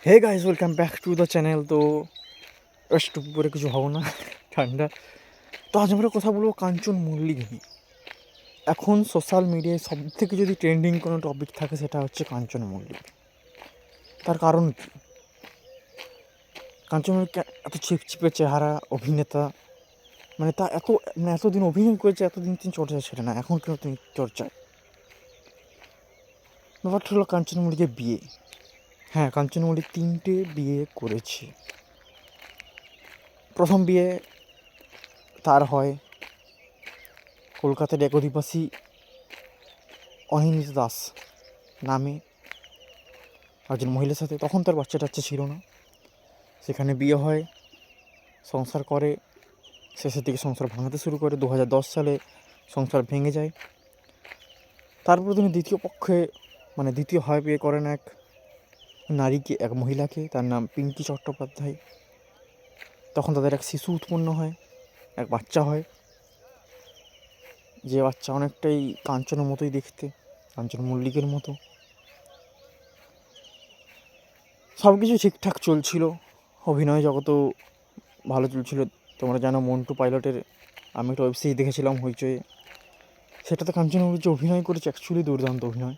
Hey guys, welcome back to the channel. তো একটু পরে কিছু হবো না, ঠান্ডা। তো আজ আমরা কথা বলবো কাঞ্চন মল্লিক নিয়ে। এখন সোশ্যাল মিডিয়ায় সব থেকে যদি ট্রেন্ডিং কোনো টপিক থাকে সেটা হচ্ছে কাঞ্চন মল্লিক। তার কারণ কি? কাঞ্চন মল্লিক এত ছিপছিপে চেহারা, অভিনেতা, মানে তা এতদিন অভিনয় করেছে, এতদিন তিনি চর্চা ছেড়ে না, এখন কেন তিনি চর্চায়? ব্যাপারটা হলো কাঞ্চন মল্লিকের বিয়ে। হ্যাঁ, কাঞ্চন মল্লিক 3টে বিয়ে করেছে। প্রথম বিয়ে তার হয় কলকাতার এক অধিবাসী অনিন্দিতা দাস নামে একজন মহিলার সাথে। তখন তার বাচ্চা টাচ্চা ছিল না। সেখানে বিয়ে হয়, সংসার করে, শেষের দিকে সংসার ভাঙাতে শুরু করে। 2010 সালে সংসার ভেঙে যায়। তারপর তিনি দ্বিতীয় হয় বিয়ে করেন এক নারীকে, এক মহিলাকে, তার নাম পিঙ্কি চট্টোপাধ্যায়। তখন তাদের এক শিশু উৎপন্ন হয়, এক বাচ্চা হয়, যে বাচ্চা অনেকটাই কাঞ্চনের মতোই দেখতে, কাঞ্চন মল্লিকের মতো। সব কিছু ঠিকঠাক চলছিল, অভিনয় জগতেও ভালো চলছিল। তোমরা জানো মন্টু পাইলটের আমি একটা ওয়েব সিরিজ দেখেছিলাম হইচয়ে, সেটাতে কাঞ্চন মল্লিক যে অভিনয় করেছে, অ্যাকচুয়ালি দুর্দান্ত অভিনয়।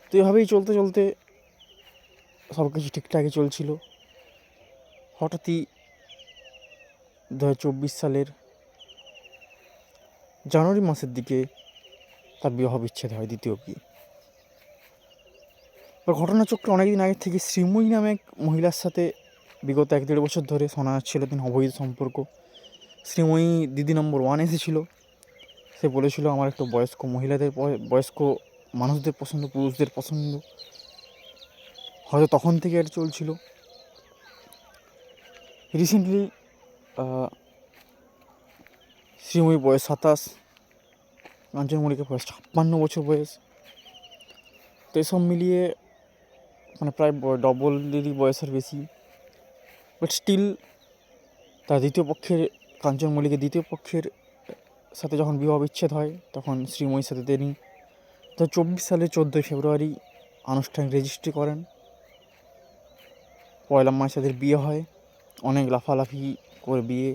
তো এভাবেই চলতে চলতে সব কিছু ঠিকঠাকই চলছিল। হঠাৎই 2024 সালের জানুয়ারি মাসের দিকে তার বিবাহ বিচ্ছেদ হয়, দ্বিতীয় বিয়ে। এবার ঘটনাচক্রে অনেকদিন আগে থেকে শ্রীময়ী নামে এক মহিলার সাথে বিগত 1-1.5 বছর ধরে শোনা যাচ্ছিল তিনি অবৈধ সম্পর্ক। শ্রীময়ী দিদি নম্বর 1 এসেছিল। সে বলেছিল আমার একটু বয়স্ক মানুষদের পছন্দ, পুরুষদের পছন্দ। হয়তো তখন থেকে এটা চলছিল। রিসেন্টলি শ্রীময়ী বয়স 27, কাঞ্চন মল্লিকের বয়স 56 বছর বয়স। তো এসব মিলিয়ে মানে প্রায় ডবলেরই বয়সের বেশি। বাট স্টিল তার কাঞ্চন মল্লিকের দ্বিতীয় পক্ষের সাথে যখন বিবাহ বিচ্ছেদ হয়, তখন শ্রীময়ীর সাথে তিনি 2024 সালের 14 ফেব্রুয়ারি আনুষ্ঠানিক রেজিস্ট্রি করেন। 1 মার্চ তাদের বিয়ে হয়। অনেক লাফালাফি করে বিয়ে,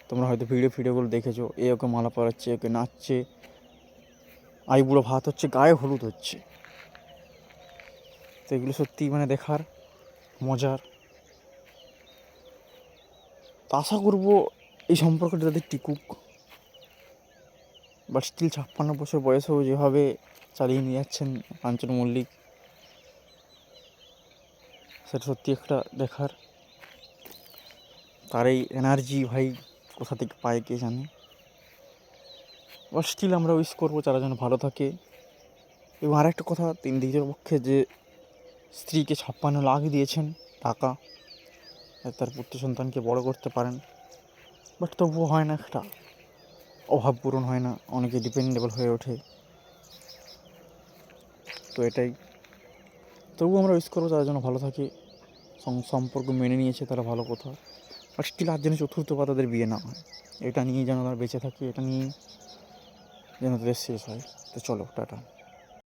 তোমরা হয়তো ভিডিওগুলো দেখেছো। এ ওকে মালা পরাচ্ছে, ওকে নাচছে, আইবুড়ো ভাত হচ্ছে, গায়ে হলুদ হচ্ছে। তো এগুলো সত্যি মানে দেখার মজার। তো আশা করবো এই সম্পর্কটা তাদের টিকুক। বাট স্টিল 56 বছর বয়সেও যেভাবে চালিয়ে নিয়ে যাচ্ছেন কাঞ্চন মল্লিক, সেটা সত্যি একটা দেখার। তার এই এনার্জি ভাই কোথা থেকে পায় কে জানে। বাট স্টিল আমরা উইশ করবো তারা যেন ভালো থাকে। এবং আরেকটা কথা, তিনি দ্বিতীয় পক্ষে যে স্ত্রীকে 56 লাখ দিয়েছেন টাকা, তার পুত্র সন্তানকে বড় করতে পারেন। বাট তবুও হয় না, একটা অভাব পূরণ হয় না, অনেকে ডিপেন্ডেবল হয়ে ওঠে। তো এটাই, তবুও আমরা উইশ করবো তারা যেন ভালো থাকে। সম্পর্ক মেনে নিয়েছে তারা, ভালো কথা। বাট স্টিল আর যেন চতুর্থ বা তাদের বিয়ে না হয়, এটা নিয়ে যেন তারা বেঁচে থাকে, এটা নিয়ে যেন তাদের শেষ হয়। তো চলো, টাটা।